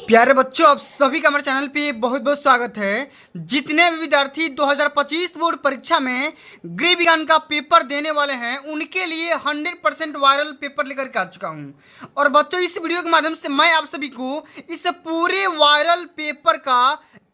प्यारे बच्चों, आप सभी का हमारे चैनल पे बहुत बहुत स्वागत है। जितने भी विद्यार्थी 2025 बोर्ड परीक्षा में गृह विज्ञान का पेपर देने वाले हैं उनके लिए 100% वायरल पेपर लेकर के आ चुका हूं। और बच्चों, इस वीडियो के माध्यम से मैं आप सभी को इस पूरे वायरल पेपर का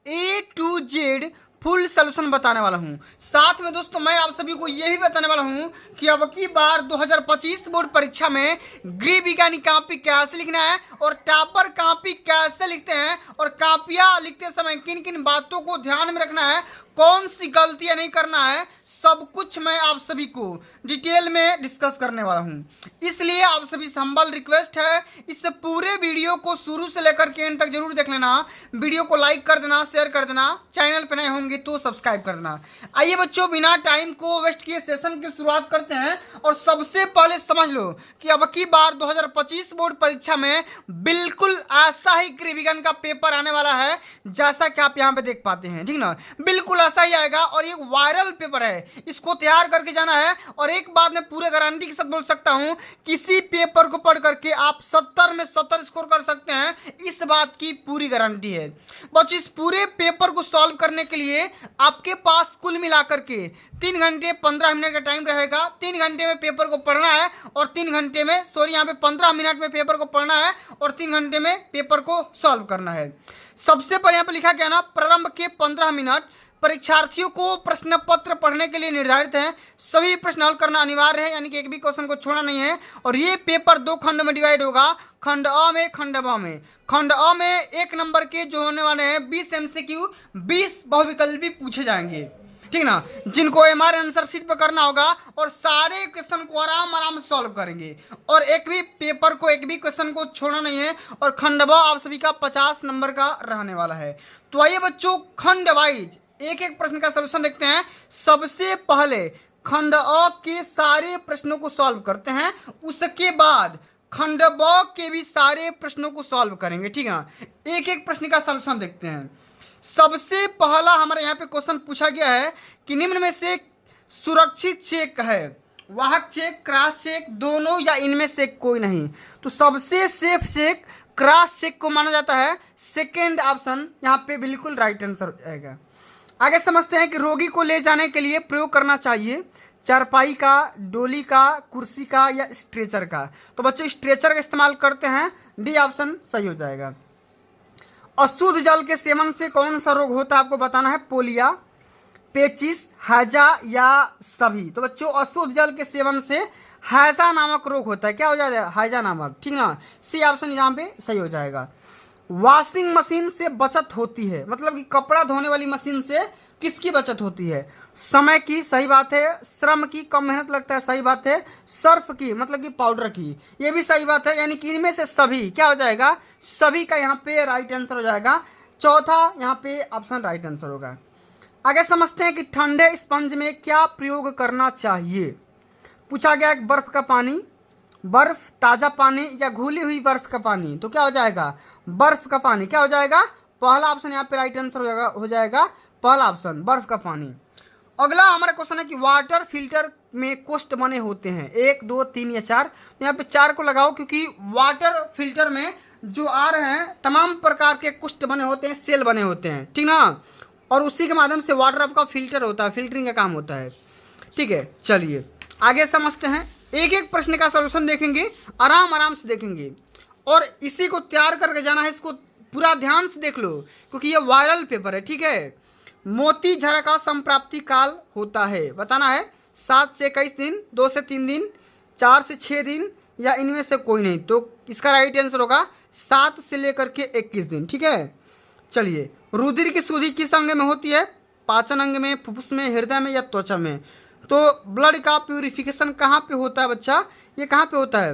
A to Z full solution बताने वाला हूं। साथ में दोस्तों मैं आप सभी को यह भी बताने वाला हूं कि अब की बार 2025 बोर्ड परीक्षा में गृह विज्ञान कॉपी कैसे लिखना है और टॉपर कॉपी कैसे लिखते हैं और कॉपियां लिखते समय किन किन बातों को ध्यान में रखना है, कौन सी गलतियां नहीं करना है, सब कुछ मैं आप सभी को डिटेल में डिस्कस करने वाला हूं। इसलिए आप सभी से हम्बल रिक्वेस्ट है, इस पूरे वीडियो को शुरू से लेकर के एंड तक जरूर देख लेना। वीडियो को लाइक कर देना, शेयर कर देना, चैनल पर नए होंगे तो सब्सक्राइब कर देना। आइए बच्चों, बिना टाइम को वेस्ट किए सेशन की शुरुआत करते हैं। और सबसे पहले समझ लो कि अब की बार 2025 बोर्ड परीक्षा में बिल्कुल ऐसा ही गृह विज्ञान का पेपर आने वाला है जैसा कि आप यहाँ पे देख पाते हैं, ठीक ना। बिल्कुल ऐसा ही आएगा और ये वायरल पेपर है, इसको तैयार करके जाना है। और एक बात मैं पूरे गारंटी के साथ बोल सकता हूं, किसी पेपर को पढ़ करके आप 70 में 70 स्कोर कर सकते हैं, इस बात की पूरी गारंटी है। बस इस पूरे पेपर को सॉल्व करने के लिए आपके पास कुल मिलाकर के 3 घंटे 15 मिनट का टाइम रहेगा। 3 घंटे में पेपर को पढ़ना है और 3 घंटे में यहाँ पे 15 मिनट में पेपर को पढ़ना है और 3 घंटे में पेपर को सॉल्व करना है। सबसे पहले यहाँ पे लिखा गया ना, प्रारंभ के 15 मिनट परीक्षार्थियों को प्रश्न पत्र पढ़ने के लिए निर्धारित है। सभी प्रश्न हल करना अनिवार्य है, यानी कि एक भी क्वेश्चन को छोड़ना नहीं है। और ये पेपर 2 खंड में डिवाइड होगा, खंड अ में, खंड ब में। खंड अ में 1 नंबर के जो होने वाले हैं 20 MCQ, 20 बहुविकल्पी पूछे जाएंगे, ठीक ना, जिनको हमारे आंसर शीट पर करना होगा और सारे क्वेश्चन को आराम आराम से सॉल्व करेंगे और एक भी पेपर को, एक भी क्वेश्चन को छोड़ना नहीं है। और खंड ब आप सभी का 50 नंबर का रहने वाला है। तो आइए बच्चों, खंड वाइज एक एक प्रश्न का सलूशन देखते हैं। सबसे पहले खंड अ के सारे प्रश्नों को सॉल्व करते हैं, उसके बाद खंड ब के भी सारे प्रश्नों को सॉल्व करेंगे, ठीक है। एक एक प्रश्न का सलूशन देखते हैं। सबसे पहला हमारे यहाँ पे क्वेश्चन पूछा गया है कि निम्न में से सुरक्षित चेक है, वाहक चेक, क्रॉस चेक, दोनों या इनमें से कोई नहीं। तो सबसे सेफ चेक क्रॉस चेक को माना जाता है। सेकेंड ऑप्शन यहाँ पे बिल्कुल राइट आंसर आएगा। आगे समझते हैं कि रोगी को ले जाने के लिए प्रयोग करना चाहिए चारपाई का, डोली का, कुर्सी का या स्ट्रेचर का। तो बच्चों स्ट्रेचर का इस्तेमाल करते हैं, डी ऑप्शन सही हो जाएगा। अशुद्ध जल के सेवन से कौन सा रोग होता है आपको बताना है, पोलिया, पेचिस, हैजा या सभी। तो बच्चों अशुद्ध जल के सेवन से हैजा नामक रोग होता है। क्या हो जाएगा, हैजा नामक, ठीक ना, सी ऑप्शन यहाँ पे सही हो जाएगा। वॉशिंग मशीन से बचत होती है, मतलब कि कपड़ा धोने वाली मशीन से किसकी बचत होती है, समय की, सही बात है। श्रम की, कम मेहनत लगता है, सही बात है। सर्फ की, मतलब कि पाउडर की, ये भी सही बात है। यानी कि इनमें से सभी क्या हो जाएगा, सभी का यहाँ पे राइट आंसर हो जाएगा। चौथा यहाँ पे ऑप्शन राइट आंसर होगा। आगे समझते हैं कि ठंडे स्पंज में क्या प्रयोग करना चाहिए। पूछा गया एक बर्फ का पानी, बर्फ, ताज़ा पानी या घुली हुई बर्फ का पानी। तो क्या हो जाएगा, बर्फ का पानी। क्या हो जाएगा, पहला ऑप्शन यहाँ पे राइट आंसर हो जाएगा पहला ऑप्शन, बर्फ का पानी। अगला हमारा क्वेश्चन है कि वाटर फिल्टर में कोष्ठ बने होते हैं, 1, 2, 3 या 4। तो यहाँ पे 4 को लगाओ, क्योंकि वाटर फिल्टर में जो आ रहे हैं तमाम प्रकार के कोष्ठ बने होते हैं, सेल बने होते हैं, ठीक ना। और उसी के माध्यम से वाटर आपका फिल्टर होता है, फिल्टरिंग का काम होता है, ठीक है। चलिए आगे समझते हैं, एक एक प्रश्न का सलूशन देखेंगे, आराम आराम से देखेंगे और इसी को तैयार करके जाना है। इसको पूरा ध्यान से देख लो क्योंकि ये वायरल पेपर है, ठीक है। मोती झरा का संप्राप्ति काल होता है, बताना है 7 से 21 दिन, 2 से 3 दिन, 4 से 6 दिन या इनमें से कोई नहीं। तो इसका राइट आंसर होगा 7 से लेकर के 21 दिन, ठीक है। चलिए, रुधिर की शुद्धि किस अंग में होती है, पाचन अंग में, फुफ्फुस में, हृदय में या त्वचा में। तो ब्लड का प्यूरिफिकेशन कहाँ पे होता है बच्चा, ये कहाँ पे होता है,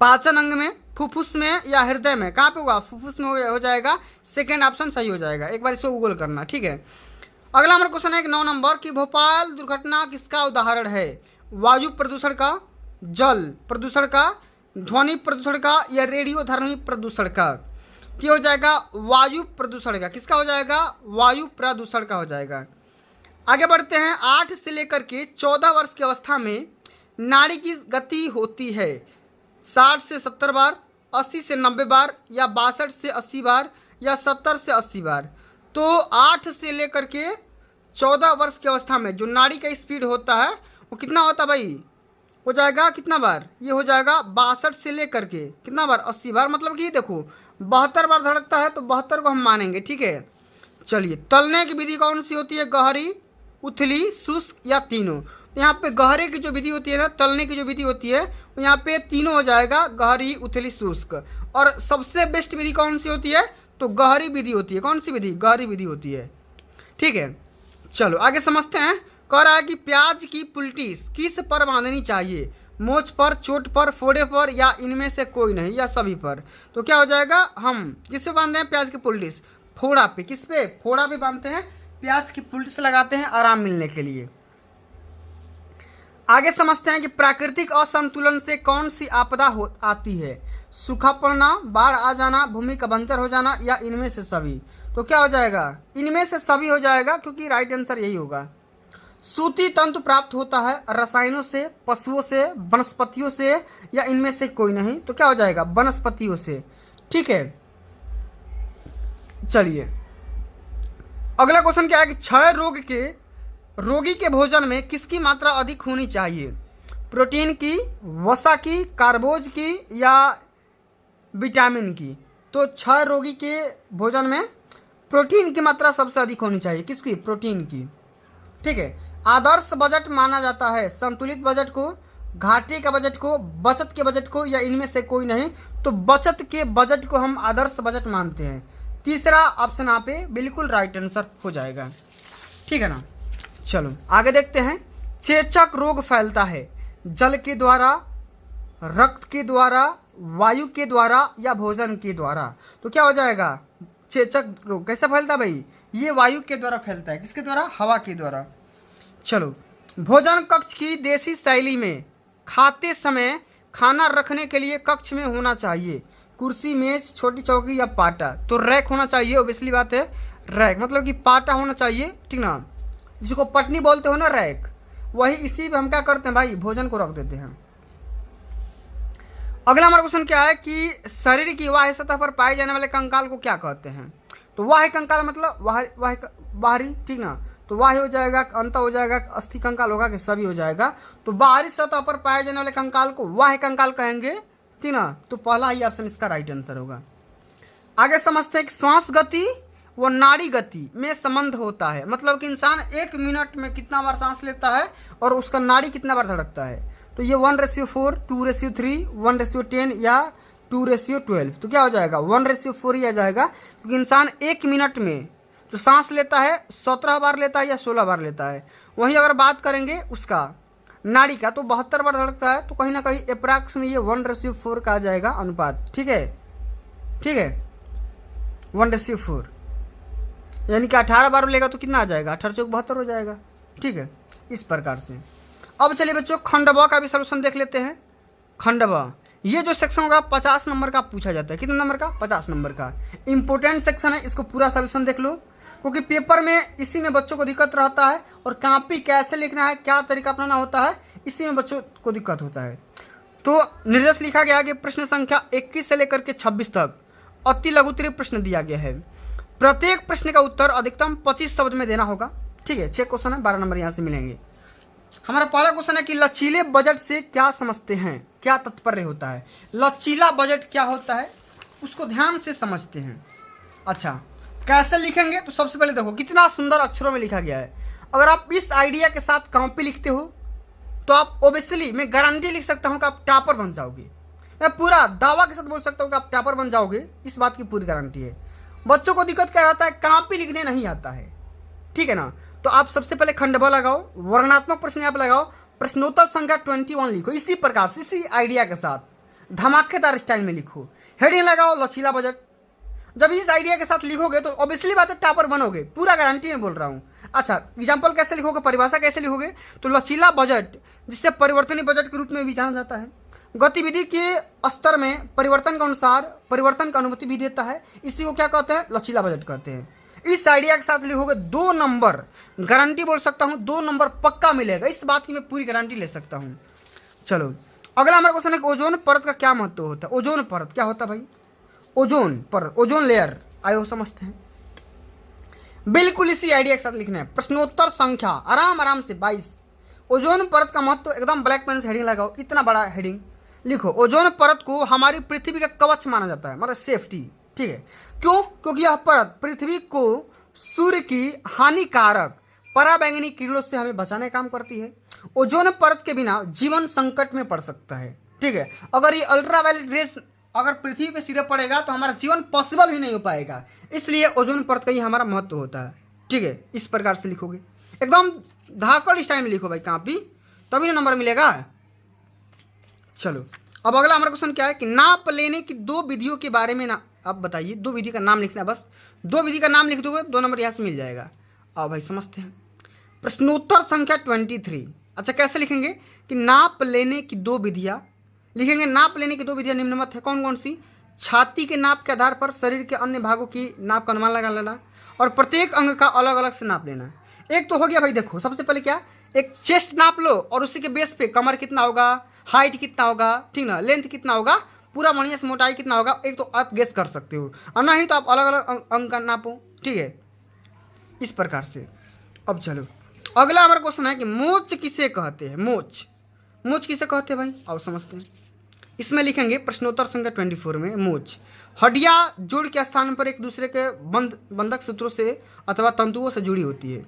पाचन अंग में, फुफ्फुस में या हृदय में। कहाँ पे होगा, फुफ्फुस में हो जाएगा। सेकेंड ऑप्शन सही हो जाएगा, एक बार इसको गूगल करना, ठीक है। अगला हमारा क्वेश्चन है 9 नंबर की भोपाल दुर्घटना किसका उदाहरण है, वायु प्रदूषण का, जल प्रदूषण का, ध्वनि प्रदूषण का या रेडियोधर्मी प्रदूषण का। क्या हो जाएगा, वायु प्रदूषण का। किसका हो जाएगा, वायु प्रदूषण का हो जाएगा। आगे बढ़ते हैं, 8 से लेकर के 14 वर्ष की अवस्था में नाड़ी की गति होती है 60 से 70 बार, 80 से 90 बार, या 62 से 80 बार, या 70 से 80 बार। तो 8 से लेकर के 14 वर्ष की अवस्था में जो नाड़ी का स्पीड होता है वो कितना होता है भाई, हो जाएगा कितना बार, ये हो जाएगा 62 से लेकर के कितना बार, 80 बार। मतलब कि देखो 72 बार धड़कता है तो 72 को हम मानेंगे, ठीक है। चलिए, तलने की विधि कौन सी होती है, गहरी, उथली, शुष्क या तीनों। यहाँ पे गहरे की जो विधि होती है ना, तलने की जो विधि होती है वो यहाँ पे तीनों हो जाएगा, गहरी, उथली, शुष्क। और सबसे बेस्ट विधि कौन सी होती है, तो गहरी विधि होती है। कौन सी विधि, गहरी विधि होती है, ठीक है। चलो आगे समझते हैं। कह रहा है कि प्याज की पुलटिस किस पर बांधनी चाहिए, मोच पर, चोट पर, फोड़े पर, या इनमें से कोई नहीं, या सभी पर। तो क्या हो जाएगा, हम किस पे बांधते हैं प्याज की पुलटिस, फोड़ा पे। किस पे, फोड़ा पे बांधते हैं, प्याज की पुलटिस लगाते हैं आराम मिलने के लिए। आगे समझते हैं कि प्राकृतिक असंतुलन से कौन सी आपदा आती है, सूखा पड़ना, बाढ़ आ जाना, भूमि का बंजर हो जाना, या इनमें से सभी। तो क्या हो जाएगा, इनमें से सभी हो जाएगा, क्योंकि राइट आंसर यही होगा। सूती तंतु प्राप्त होता है रसायनों से, पशुओं से, वनस्पतियों से, या इनमें से कोई नहीं। तो क्या हो जाएगा, वनस्पतियों से, ठीक है। चलिए अगला क्वेश्चन क्या है कि क्षय रोगी के भोजन में किसकी मात्रा अधिक होनी चाहिए, प्रोटीन की, वसा की, कार्बोज की, या विटामिन की। तो क्षय रोगी के भोजन में प्रोटीन की मात्रा सबसे अधिक होनी चाहिए, किसकी, प्रोटीन की, ठीक है। आदर्श बजट माना जाता है संतुलित बजट को, घाटे का बजट को, बचत के बजट को, या इनमें से कोई नहीं। तो बचत के बजट को हम आदर्श बजट मानते हैं। तीसरा ऑप्शन यहाँ पे बिल्कुल राइट आंसर हो जाएगा, ठीक है ना। चलो आगे देखते हैं। चेचक रोग फैलता है जल के द्वारा, रक्त के द्वारा, वायु के द्वारा, या भोजन के द्वारा। तो क्या हो जाएगा, चेचक रोग कैसे फैलता है भाई, ये वायु के द्वारा फैलता है। किसके द्वारा, हवा के द्वारा। चलो, भोजन कक्ष की देसी शैली में खाते समय खाना रखने के लिए कक्ष में होना चाहिए कुर्सी, मेज, छोटी चौकी, या पाटा। तो रैक होना चाहिए, ऑब्वियसली बात है, रैक मतलब कि पाटा होना चाहिए, ठीक ना, जिसको पटनी बोलते हो ना, रैक, वही। इसी पे हम क्या करते हैं भाई, भोजन को रख देते हैं। अगला हमारा क्वेश्चन क्या है कि शरीर की बाह्य सतह पर पाए जाने वाले कंकाल को क्या कहते हैं। तो बाह्य कंकाल मतलब बाहरी, ठीक ना। तो बाह्य हो जाएगा, अंत हो जाएगा, अस्थि कंकाल होगा कि सभी हो जाएगा। तो बाहरी सतह पर पाए जाने वाले कंकाल को बाह्य कंकाल कहेंगे, ठीक ना। तो पहला ही ऑप्शन इसका राइट आंसर होगा। आगे समझते हैं कि श्वास गति व नाड़ी गति में संबंध होता है। मतलब कि इंसान 1 मिनट में कितना बार सांस लेता है और उसका नाड़ी कितना बार धड़कता है। तो ये 1:4, 2:3, 1:10 या 2:12। तो क्या हो जाएगा, 1:4 ही आ जाएगा, क्योंकि इंसान 1 मिनट में जो सांस लेता है 17 बार लेता है या 16 बार लेता है। वहीं अगर बात करेंगे उसका नाड़ी का, तो 72 बार धड़कता है। तो कहीं ना कहीं अप्रैक्स में ये 1:4 का आ जाएगा अनुपात, ठीक है, ठीक है, 1:4, यानी कि 18 बार लेगा तो कितना आ जाएगा, 18 से 72 हो जाएगा, ठीक है, इस प्रकार से। अब चलिए बच्चों, खंड ब का भी सोल्यूशन देख लेते हैं। खंड ब, ये जो सेक्शन होगा 50 नंबर का पूछा जाता है। कितने नंबर का, 50 नंबर का। इंपॉर्टेंट सेक्शन है, इसको पूरा सोल्यूशन देख लो, क्योंकि पेपर में इसी में बच्चों को दिक्कत रहता है। और कॉपी कैसे लिखना है, क्या तरीका अपनाना होता है, इसी में बच्चों को दिक्कत होता है। तो निर्देश लिखा गया है कि प्रश्न संख्या 21 से लेकर के 26 तक अति लघुत्तरीय प्रश्न दिया गया है। प्रत्येक प्रश्न का उत्तर अधिकतम 25 शब्द में देना होगा, ठीक है। 6 क्वेश्चन है, 12 नंबर यहाँ से मिलेंगे। हमारा पहला क्वेश्चन है कि लचीले बजट से क्या समझते हैं, क्या तात्पर्य होता है। लचीला बजट क्या होता है उसको ध्यान से समझते हैं। अच्छा, कैसे लिखेंगे, तो सबसे पहले देखो कितना सुंदर अक्षरों में लिखा गया है। अगर आप इस आइडिया के साथ कॉपी लिखते हो तो आप ओबियसली, मैं गारंटी लिख सकता हूँ कि आप टॉपर बन जाओगे। मैं पूरा दावा के साथ बोल सकता हूँ कि आप टॉपर बन जाओगे, इस बात की पूरी गारंटी है। बच्चों को दिक्कत क्या रहता है, कॉपी लिखने नहीं आता है, ठीक है ना। तो आप सबसे पहले खंड ब लगाओ, वर्णनात्मक प्रश्न आप लगाओ, प्रश्नोत्तर संख्या 21 लिखो, इसी प्रकार से, इसी आइडिया के साथ धमाकेदार स्टाइल में लिखो। हेडिंग लगाओ लचीला बजट। जब इस आइडिया के साथ लिखोगे तो ऑब्वियसली बात है टॉपर बनोगे, पूरा गारंटी में बोल रहा हूँ। अच्छा, एग्जाम्पल कैसे लिखोगे, परिभाषा कैसे लिखोगे, तो लचीला बजट, जिससे परिवर्तनीय बजट के रूप में भी जाना जाता है, गतिविधि के स्तर में परिवर्तन के अनुसार परिवर्तन का अनुमति भी देता है। इसी को क्या कहते हैं, लचीला बजट कहते हैं। इस आइडिया के साथ लिखोगे 2 नंबर, गारंटी बोल सकता हूँ 2 नंबर पक्का मिलेगा, इस बात की मैं पूरी गारंटी ले सकता हूँ। चलो अगला हमारा क्वेश्चन है कि ओजोन परत का क्या महत्व होता है। ओजोन परत क्या होता है भाई? ओजोन परत, ओजोन लेयर, आयो समझते हैं। बिल्कुल इसी आइडिया के साथ लिखना है। प्रश्नोत्तर संख्या आराम आराम से 22। ओजोन परत का महत्व एकदम ब्लैक पेन से हेडिंग लगाओ, इतना बड़ा हेडिंग लिखो। ओजोन परत को हमारी पृथ्वी का कवच माना जाता है, मतलब सेफ्टी। ठीक है, क्यों? क्योंकि यह परत पृथ्वी को सूर्य की हानिकारक पराबैंगनी किरणों से हमें बचाने का काम करती है। ओजोन परत के बिना जीवन संकट में पड़ सकता है। ठीक है, अगर ये अल्ट्रावायलेट रेस अगर पृथ्वी पे सीधे पड़ेगा तो हमारा जीवन पॉसिबल ही नहीं हो पाएगा। इसलिए ओजोन परत का ही हमारा महत्व होता है। ठीक है, इस प्रकार से लिखोगे, एकदम धाकड़ स्टाइल में लिखो भाई, कॉपी तभी ना नंबर मिलेगा। चलो, अब अगला हमारा क्वेश्चन क्या है कि नाप लेने की 2 विधियों के बारे में ना आप बताइए। 2 विधि का नाम लिखना है, बस 2 विधि का नाम लिख दोगे 2 नंबर यहाँ से मिल जाएगा। आओ भाई समझते हैं। प्रश्नोत्तर संख्या 23। अच्छा, कैसे लिखेंगे कि नाप लेने की 2 विधियाँ लिखेंगे। नाप लेने की 2 विधियाँ निम्नमत है। कौन कौन सी? छाती के नाप के आधार पर शरीर के अन्य भागों की नाप का अनुमान लगा लेना और प्रत्येक अंग का अलग अलग से नाप लेना। एक तो हो गया भाई, देखो सबसे पहले क्या, एक चेस्ट नाप लो और उसी के बेस पे कमर कितना होगा, हाइट कितना होगा, ठीक ना, लेंथ कितना होगा, पूरा बढ़िया से मोटाई कितना होगा, एक तो आप गेस कर सकते हो, और नहीं तो आप अलग अलग अंग का नापो। ठीक है, इस प्रकार से। अब चलो, अगला हमारा क्वेश्चन है कि मोच किसे कहते हैं। मोच, मोच किसे कहते हैं भाई? आओ समझते हैं। इसमें लिखेंगे प्रश्नोत्तर संख्या 24 में, मोच हड्डियां जोड़ के स्थान पर एक दूसरे के बंधक सूत्रों से अथवा तंतुओं से जुड़ी होती है।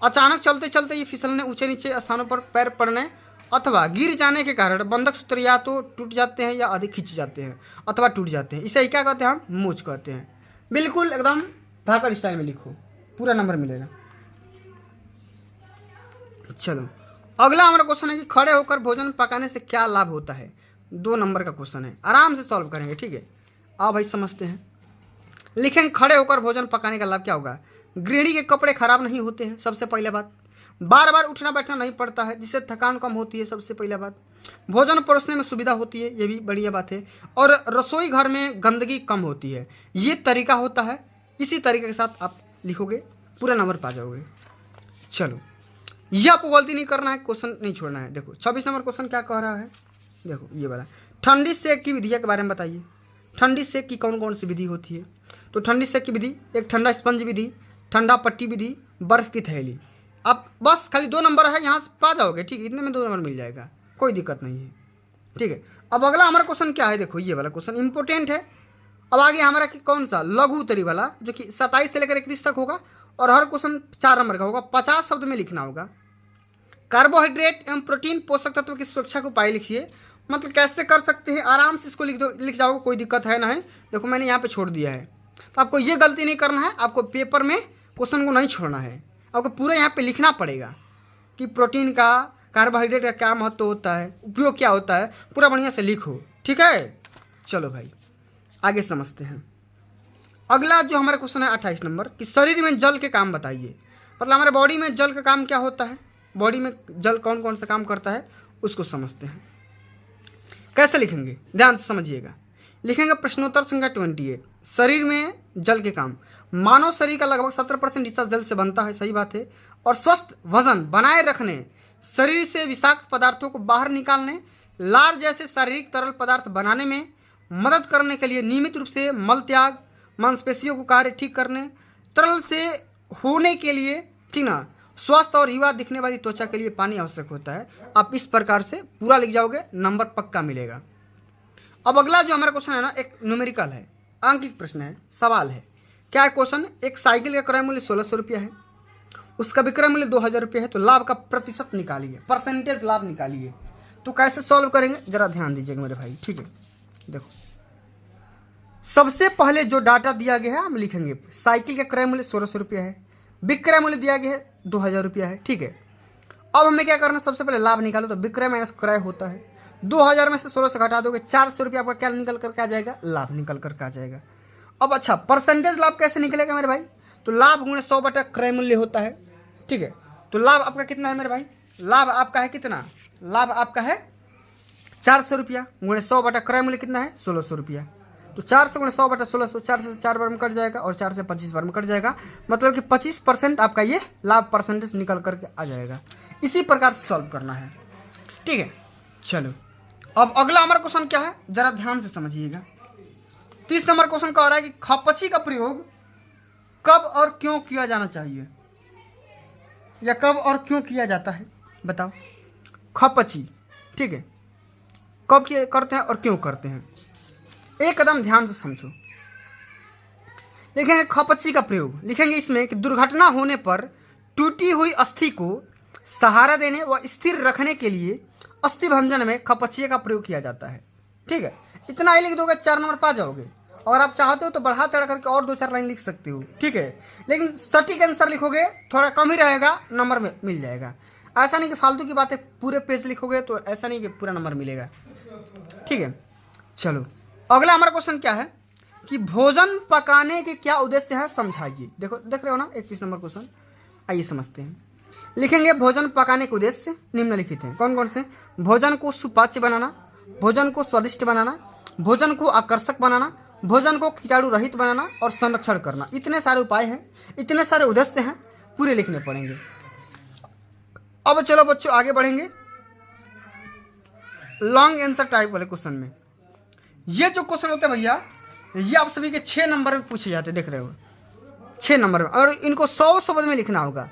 अचानक चलते चलते ये फिसलने, ऊंचे नीचे स्थानों पर पैर पड़ने अथवा गिर जाने के कारण बंधक सूत्र या तो टूट जाते हैं या अधिक खिंच जाते हैं अथवा टूट जाते हैं। इसे क्या कहते हैं? हम मोच कहते हैं। बिल्कुल एकदम धाकड़ स्टाइल में लिखो, पूरा नंबर मिलेगा। चलो, अगला हमारा क्वेश्चन है कि खड़े होकर भोजन पकाने से क्या लाभ होता है। 2 नंबर का क्वेश्चन है, आराम से सॉल्व करेंगे। ठीक है, आओ भाई समझते हैं। लिखेंगे खड़े होकर भोजन पकाने का लाभ क्या होगा। गृहिणी के कपड़े खराब नहीं होते हैं, सबसे पहले बात। बार बार उठना बैठना नहीं पड़ता है, जिससे थकान कम होती है, सबसे पहला बात। भोजन परोसने में सुविधा होती है, ये भी बढ़िया बात है। और रसोई घर में गंदगी कम होती है, ये तरीका होता है। इसी तरीके के साथ आप लिखोगे, पूरा नंबर पा जाओगे। चलो, यह आपको गलती नहीं करना है, क्वेश्चन नहीं छोड़ना है। देखो 26 नंबर क्वेश्चन क्या कह रहा है, देखो ये वाला, ठंडी सेक की विधिया के बारे में बताइए। ठंडी सेक की कौन कौन सी विधि होती है। तो ठंडी सेक की विधि, एक ठंडा स्पंज विधि, ठंडा पट्टी विधि, बर्फ की थैली। आप बस खाली 2 नंबर है, यहाँ से पा जाओगे। ठीक है, इतने में 2 नंबर मिल जाएगा, कोई दिक्कत नहीं है। ठीक है, अब अगला हमारा क्वेश्चन क्या है, देखो ये वाला क्वेश्चन इंपॉर्टेंट है। अब आगे हमारा कि कौन सा, लघु उत्तरी वाला, जो कि 27 से लेकर 31 तक होगा और हर क्वेश्चन 4 नंबर का होगा। 50 शब्द में लिखना होगा। कार्बोहाइड्रेट एवं प्रोटीन पोषक तत्व की सुरक्षा को उपाय लिखिए। मतलब कैसे कर सकते हैं, आराम से इसको लिख जाओगे, कोई दिक्कत है ना है। देखो मैंने यहाँ पे छोड़ दिया है, तो आपको ये गलती नहीं करना है। आपको पेपर में क्वेश्चन को नहीं छोड़ना है, आपको पूरा यहाँ पे लिखना पड़ेगा कि प्रोटीन का, कार्बोहाइड्रेट का क्या महत्व होता है, उपयोग क्या होता है, पूरा बढ़िया से लिखो। ठीक है, चलो भाई आगे समझते हैं। अगला जो हमारा क्वेश्चन है 28 नंबर कि शरीर में जल के काम बताइए। मतलब हमारे बॉडी में जल का काम क्या होता है, बॉडी में जल कौन कौन सा काम करता है, उसको समझते हैं। कैसे लिखेंगे, ध्यान से समझिएगा। लिखेंगे प्रश्नोत्तर संख्या 28, शरीर में जल के काम। मानव शरीर का लगभग 70% हिस्सा जल से बनता है, सही बात है। और स्वस्थ वजन बनाए रखने, शरीर से विषाक्त पदार्थों को बाहर निकालने, लार जैसे शारीरिक तरल पदार्थ बनाने में मदद करने के लिए नियमित रूप से मल त्याग, मांसपेशियों को कार्य ठीक करने, तरल से होने के लिए, ठीक ना, स्वस्थ और युवा दिखने वाली त्वचा के लिए पानी आवश्यक होता है। आप इस प्रकार से पूरा लिख जाओगे, नंबर पक्का मिलेगा। अब अगला जो हमारा क्वेश्चन है ना, एक न्यूमेरिकल है, आंकिक प्रश्न है, सवाल है। क्या है क्वेश्चन, एक साइकिल का क्रय मूल्य 1600 रुपया है, उसका विक्रय मूल्य 2000 रुपये है, तो लाभ का प्रतिशत निकालिए, परसेंटेज लाभ निकालिए। तो कैसे सॉल्व करेंगे, जरा ध्यान दीजिएगा मेरे भाई। ठीक है, देखो सबसे पहले जो डाटा दिया गया है हम लिखेंगे। साइकिल का क्रय मूल्य 1600 रुपया है, विक्रय मूल्य दिया गया है 2000 रुपया है। ठीक है, अब हमें क्या करना है, सबसे पहले लाभ निकालो। तो विक्रय माइनस क्रय होता है, 2000 में से 16 से घटा दोगे, 400 रुपया आपका क्या निकल करके आ जाएगा, लाभ निकल करके आ जाएगा। अब अच्छा, परसेंटेज लाभ कैसे निकलेगा मेरे भाई, तो लाभ गुणे 100 बटा क्रय मूल्य होता है। ठीक है, तो लाभ आपका कितना है मेरे भाई, लाभ आपका है कितना, लाभ आपका है 400 रुपया, गुणे 100 बटा क्रय मूल्य कितना है 1600 रुपया। तो 400 गुणे 100 बटा 1600, 4 से 4 बार में कट जाएगा और 4 से 25 बार में कट जाएगा। मतलब कि 25% आपका ये लाभ परसेंटेज निकल करके आ जाएगा। इसी प्रकार से सॉल्व करना है। ठीक है, चलो अब अगला हमारा क्वेश्चन क्या है, जरा ध्यान से समझिएगा। 30 नंबर क्वेश्चन का हो रहा है कि खपची का प्रयोग कब और क्यों किया जाना चाहिए, या कब और क्यों किया जाता है, बताओ। खपची, ठीक है, कब करते हैं और क्यों करते हैं, एक कदम ध्यान से समझो। लिखेंगे खपची का प्रयोग, लिखेंगे इसमें कि दुर्घटना होने पर टूटी हुई अस्थि को सहारा देने व स्थिर रखने के लिए अस्थि भंजन में खपचिए का प्रयोग किया जाता है। ठीक है, इतना ही लिख दोगे 4 नंबर पा जाओगे। और आप चाहते हो तो बढ़ा चढ़ा करके और 2-4 लाइन लिख सकते हो, ठीक है, लेकिन सटीक आंसर लिखोगे थोड़ा कम ही रहेगा, नंबर में मिल जाएगा। ऐसा नहीं कि फालतू की बातें पूरे पेज लिखोगे तो ऐसा नहीं कि पूरा नंबर मिलेगा, ठीक है। चलो अगला हमारा क्वेश्चन क्या है कि भोजन पकाने के क्या उद्देश्य है, समझाइए। देखो देख रहे हो ना 31 नंबर क्वेश्चन, आइए समझते हैं। लिखेंगे भोजन पकाने के उद्देश्य निम्नलिखित हैं, कौन कौन से। भोजन को सुपाच्य बनाना, भोजन को स्वादिष्ट बनाना, भोजन को आकर्षक बनाना, भोजन को कीटाणु रहित बनाना और संरक्षण करना। इतने सारे उपाय हैं, इतने सारे उद्देश्य हैं, पूरे लिखने पड़ेंगे। अब चलो बच्चों आगे बढ़ेंगे लॉन्ग आंसर टाइप वाले क्वेश्चन में। ये जो क्वेश्चन होते हैं भैया, ये आप सभी के 6 नंबर में पूछे जाते हैं, देख रहे हो 6 नंबर में, और इनको 100 शब्द में लिखना होगा,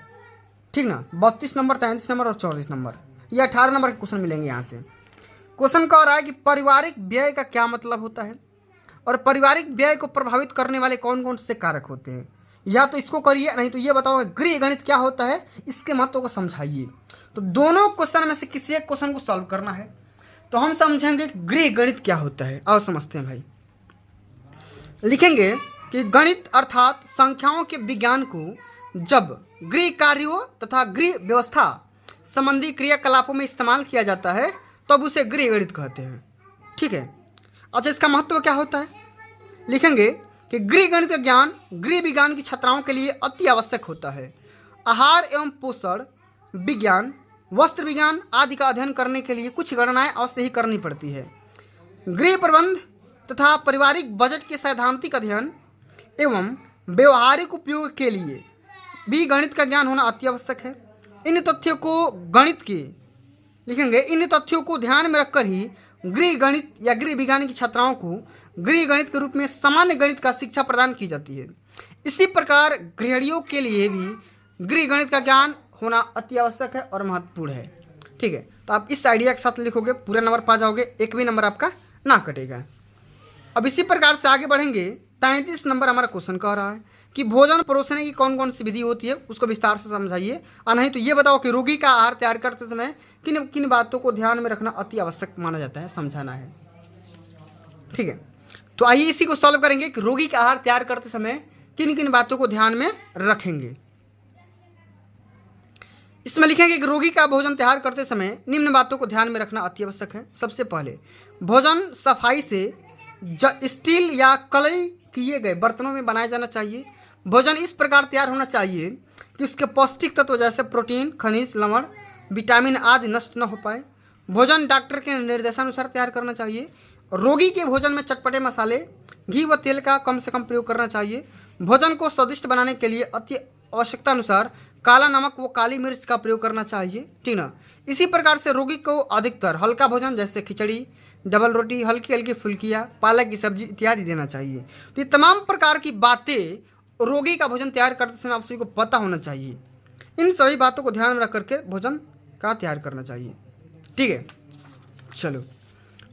ठीक ना। 32 नंबर, 33 नंबर और 34 नंबर, ये 18 नंबर के क्वेश्चन मिलेंगे यहाँ से। क्वेश्चन कह रहा है कि पारिवारिक व्यय का क्या मतलब होता है और पारिवारिक व्यय को प्रभावित करने वाले कौन कौन से कारक होते हैं। या तो इसको करिए, नहीं तो ये बताओ गृह गणित क्या होता है, इसके महत्व को समझाइए। तो दोनों क्वेश्चन में से किसी एक क्वेश्चन को सॉल्व करना है। तो हम समझेंगे गृह गणित क्या होता है, आओ समझते हैं भाई। लिखेंगे कि गणित अर्थात संख्याओं के विज्ञान को जब गृह कार्यों तथा गृह व्यवस्था संबंधी क्रियाकलापों में इस्तेमाल किया जाता है तब उसे गृह गणित कहते हैं, ठीक है। अच्छा, इसका महत्व क्या होता है, लिखेंगे कि गृह गणित का ज्ञान गृह विज्ञान की छात्राओं के लिए अति आवश्यक होता है। आहार एवं पोषण विज्ञान, वस्त्र विज्ञान आदि का अध्ययन करने के लिए कुछ गणनाएं अवश्य ही करनी पड़ती है। गृह प्रबंध तथा पारिवारिक बजट के सैद्धांतिक अध्ययन एवं व्यवहारिक उपयोग के लिए भी गणित का ज्ञान होना अति आवश्यक है। इन तथ्यों को गणित के लिखेंगे, इन तथ्यों को ध्यान में रखकर ही गृह गणित या गृह विज्ञान की छात्राओं को गृह गणित के रूप में सामान्य गणित का शिक्षा प्रदान की जाती है। इसी प्रकार गृहिणियों के लिए भी गृह गणित का ज्ञान होना अति आवश्यक है और महत्वपूर्ण है, ठीक है। तो आप इस आइडिया के साथ लिखोगे पूरा नंबर पा जाओगे, एक भी नंबर आपका ना कटेगा। अब इसी प्रकार से आगे बढ़ेंगे। 33 नंबर हमारा क्वेश्चन कह रहा है कि भोजन परोसने की कौन कौन सी विधि होती है, उसको विस्तार से समझाइए। और नहीं तो ये बताओ कि रोगी का आहार तैयार करते समय किन किन बातों को ध्यान में रखना अति आवश्यक माना जाता है, समझाना है, ठीक है। तो आइए इसी को सॉल्व करेंगे कि रोगी का आहार तैयार करते समय किन किन बातों को ध्यान में रखेंगे। इसमें लिखेंगे कि रोगी का भोजन तैयार करते समय निम्न बातों को ध्यान में रखना अति आवश्यक है। सबसे पहले भोजन सफाई से स्टील या कलई किए गए बर्तनों में बनाया जाना चाहिए। भोजन इस प्रकार तैयार होना चाहिए कि उसके पौष्टिक तत्व जैसे प्रोटीन, खनिज, लवण, विटामिन आदि नष्ट न हो पाए। भोजन डॉक्टर के निर्देशानुसार तैयार करना चाहिए। रोगी के भोजन में चटपटे मसाले, घी व तेल का कम से कम प्रयोग करना चाहिए। भोजन को स्वादिष्ट बनाने के लिए अति आवश्यकता अनुसार काला नमक व काली मिर्च का प्रयोग करना चाहिए, ठीक ना। इसी प्रकार से रोगी को अधिकतर हल्का भोजन जैसे खिचड़ी, डबल रोटी, हल्की हल्की फुल्कियाँ, पालक की सब्जी इत्यादि देना चाहिए। तो ये तमाम प्रकार की बातें रोगी का भोजन तैयार करते समय आप सभी को पता होना चाहिए। इन सभी बातों को ध्यान में रख करके भोजन का तैयार करना चाहिए, ठीक है। चलो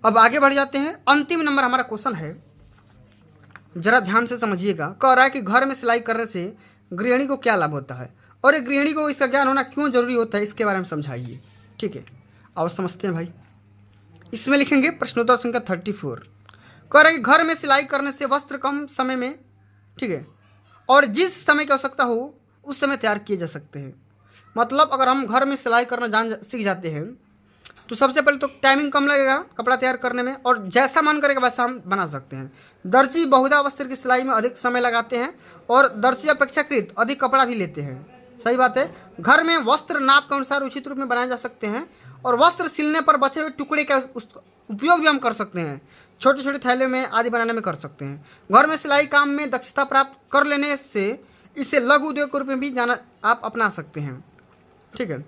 अब आगे बढ़ जाते हैं। अंतिम नंबर हमारा क्वेश्चन है, जरा ध्यान से समझिएगा। कह रहा है कि घर में सिलाई करने से गृहिणी को क्या लाभ होता है और एक गृहिणी को इसका ज्ञान होना क्यों जरूरी होता है, इसके बारे में समझाइए, ठीक है। आओ समझते हैं भाई। इसमें लिखेंगे प्रश्नोत्तर संख्या 34। कह रहा है कि घर में सिलाई करने से वस्त्र कम समय में, ठीक है, और जिस समय की आवश्यकता हो उस समय तैयार किए जा सकते हैं। मतलब अगर हम घर में सिलाई करना सीख जाते हैं तो सबसे पहले तो टाइमिंग कम लगेगा कपड़ा तैयार करने में, और जैसा मन करेगा वैसा हम बना सकते हैं। दर्जी बहुधा वस्त्र की सिलाई में अधिक समय लगाते हैं और दर्जी अपेक्षाकृत अधिक कपड़ा भी लेते हैं, सही बात है। घर में वस्त्र नाप के अनुसार उचित रूप में बनाए जा सकते हैं और वस्त्र सिलने पर बचे हुए टुकड़े का उपयोग भी हम कर सकते हैं, छोटे छोटे थैले में आदि बनाने में कर सकते हैं। घर में सिलाई काम में दक्षता प्राप्त कर लेने से इसे लघु उद्योग के रूप में भी जाना आप अपना सकते हैं, ठीक है।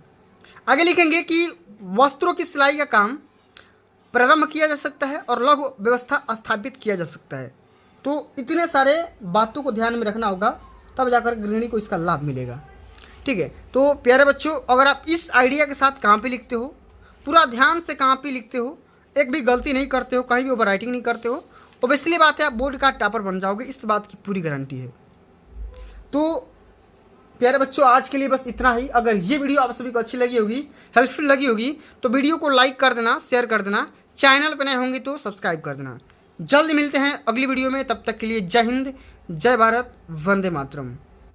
आगे लिखेंगे कि वस्त्रों की सिलाई का काम प्रारंभ किया जा सकता है और लघु व्यवस्था स्थापित किया जा सकता है। तो इतने सारे बातों को ध्यान में रखना होगा, तब जाकर गृहिणी को इसका लाभ मिलेगा। ठीक है, तो प्यारे बच्चों, अगर आप इस आइडिया के साथ कॉपी लिखते हो, पूरा ध्यान से कॉपी लिखते हो, एक भी गलती नहीं करते हो, कहीं भी ओवर राइटिंग नहीं करते हो, ओबियसली बात है आप बोर्ड का टॉपर बन जाओगे, इस बात की पूरी गारंटी है। तो प्यारे बच्चों, आज के लिए बस इतना ही। अगर ये वीडियो आप सभी को अच्छी लगी होगी, हेल्पफुल लगी होगी, तो वीडियो को लाइक कर देना, शेयर कर देना, चैनल पर नए होंगे तो सब्सक्राइब कर देना। जल्द मिलते हैं अगली वीडियो में, तब तक के लिए जय हिंद, जय भारत, वंदे मातरम।